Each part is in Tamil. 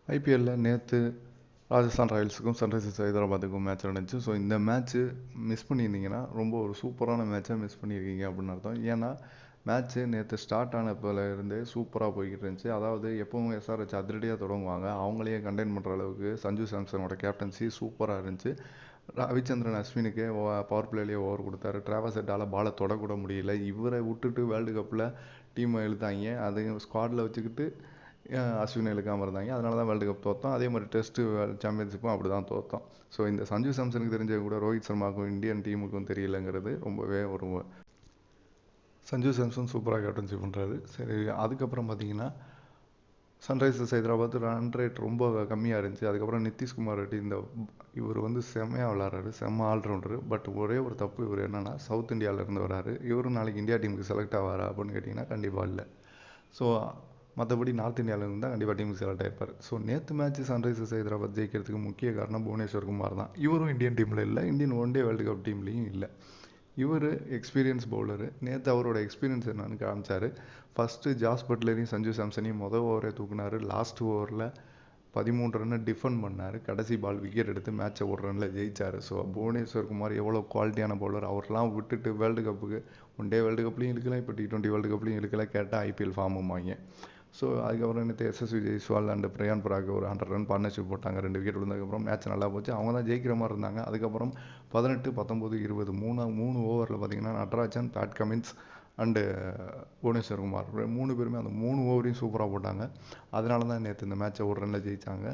ஐபிஎல்லில் நேற்று ராஜஸ்தான் ராயல்ஸுக்கும் சன்ரைசர்ஸ் ஹைதராபாத்துக்கும் மேட்ச் நடந்துச்சு. ஸோ இந்த மேட்ச்சு மிஸ் பண்ணியிருந்தீங்கன்னா ரொம்ப ஒரு சூப்பரான மேட்சை மிஸ் பண்ணியிருக்கீங்க அப்படின்னு அர்த்தம். ஏன்னா மேட்ச்சு நேற்று ஸ்டார்ட் ஆனப்போல இருந்தே சூப்பராக போய்கிட்டு இருந்துச்சு. அதாவது எப்பவும் எஸ்ஆர்ஹெச் அதிரடியாக தொடங்குவாங்க, அவங்களையே கண்டெயின் பண்ணுற அளவுக்கு சஞ்சு சாம்சனோட கேப்டன்சி சூப்பராக இருந்துச்சு. ரவிச்சந்திரன் அஸ்வினுக்கே பவர் பிளேலேயே ஓவர் கொடுத்தாரு. டிராவஸ் ஹெட்டால் பாலை தொடக்கூட முடியல. இவரை விட்டுட்டு வேர்ல்டு கப்பில் டீமை இழுத்தாங்க. அதையும் ஸ்குவாடில் வச்சுக்கிட்டு அஸ்வினை இழுக்காமல் இருந்தாங்க. அதனால தான் வேர்ல்டு கப் தோற்றோம். அதே மாதிரி டெஸ்ட்டு சாம்பியன்ஷிப்பும் அப்படி தான் தோற்றோம். ஸோ இந்த சஞ்சு சாம்சனுக்கு தெரிஞ்ச கூட ரோஹித் சர்மாவுக்கும் இந்தியன் டீமுக்கும் தெரியலங்கிறது ரொம்பவே ஒரு சஞ்சு சாம்சன் சூப்பராக கேப்டன்ஷிப் பண்ணுறாரு. சரி, அதுக்கப்புறம் பார்த்தீங்கன்னா சன்ரைசர்ஸ் ஹைதராபாத் ரன் ரேட் ரொம்ப கம்மியாக இருந்துச்சு. அதுக்கப்புறம் நிதிஷ்குமார் ரெட்டி இவர் செம்மையாக விளாட்றாரு, செம்ம ஆல்ரவுண்டரு. பட் ஒரே ஒரு தப்பு இவர் என்னென்னா சவுத் இந்தியாவிலேருந்து வராரு. இவரும் நாளைக்கு இந்தியா டீமுக்கு செலக்ட் ஆவாரா அப்படின்னு கேட்டிங்கன்னா கண்டிப்பாக இல்லை. ஸோ மற்றபடி நார்த் இந்தியாவிலேருந்து தான் கண்டிப்பாக டீமுக்கு செலக்ட் ஆகிருப்பார். ஸோ நேற்று மேட்ச் சன்ரைசர்ஸ் ஹைதராபாத் ஜெயிக்கிறதுக்கு முக்கிய காரணம் புவனேஸ்வர் குமார் தான். இவரும் இந்தியன் டீமில் இல்லை, Indian one day world cup டீம்லேயும் இல்லை. இவர் எக்ஸ்பீரியன்ஸ் பவுலரு. நேற்று அவரோட எக்ஸ்பீரியன்ஸ் என்னன்னு காமிச்சார். ஃபஸ்ட்டு ஜாஸ் பட்லரையும் சஞ்சு சாம்சனையும் ஓவரே தூக்குனார். லாஸ்ட் ஓவரில் 13 ரன்னை டிஃபெண்ட் பண்ணார். கடைசி பால் விக்கெட் எடுத்து மேட்சை ஒரு ரனில் ஜெயிச்சார். ஸோ புவனேஸ்வர் குமார் எவ்வளோ குவாலிட்டியான பவுலர். அவரெலாம் விட்டுட்டு வேர்ல்டு கப்புக்கு ஒன் டே வேர்ல்டு கப்லையும் இழுக்கலாம், இப்போ T20 வேர்ல்டு கப்லையும் இழுக்கல, கேட்டால் ஐபிஎல் ஃபார்மும் வாங்க. ஸோ அதுக்கப்புறம் நேற்று எஸ்எஸ்வி ஜெய்ஸ்வால் அண்ட் பிரியான் பராக் ஒரு 100 ரன் பார்ட்னர்ஷிப் போட்டாங்க. 2 விக்கெட் விழுந்ததுக்கப்புறம் மேட்ச் நல்லா போச்சு. அவங்க தான் ஜெயிக்கிற மாதிரி இருந்தாங்க. அதுக்கப்புறம் 18, 19, 20 மூணு ஓவரில் பார்த்தீங்கன்னா Natarajan, Pat Cummins and Bhuvneshwar Kumar 3 பேருமே அந்த 3 ஓவரையும் சூப்பராக போட்டாங்க. அதனால தான் நேற்று இந்த மேட்சை ஒரு ரனில் ஜெயித்தாங்க.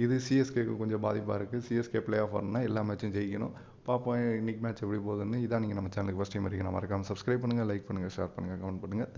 இது சிஎஸ்கேக்கு கொஞ்சம் பாதிப்பாக இருக்குது. சிஎஸ்கே பிளே ஆஃப் வரணும்னா எல்லா மேட்சும் ஜெயிக்கணும். பார்ப்போம் இன்றைக்கி மேட்ச் எப்படி போகுதுன்னு. இதான் நீங்கள் நம்ம சேனலுக்கு ஃபஸ்ட் டைம் வரைக்கும் மறக்காமல் சப்ஸ்கிரைப் பண்ணுங்கள், லைக் பண்ணுங்கள், ஷேர் பண்ணுங்கள், கமெண்ட் பண்ணுங்கள். தேங்க்ஸ்.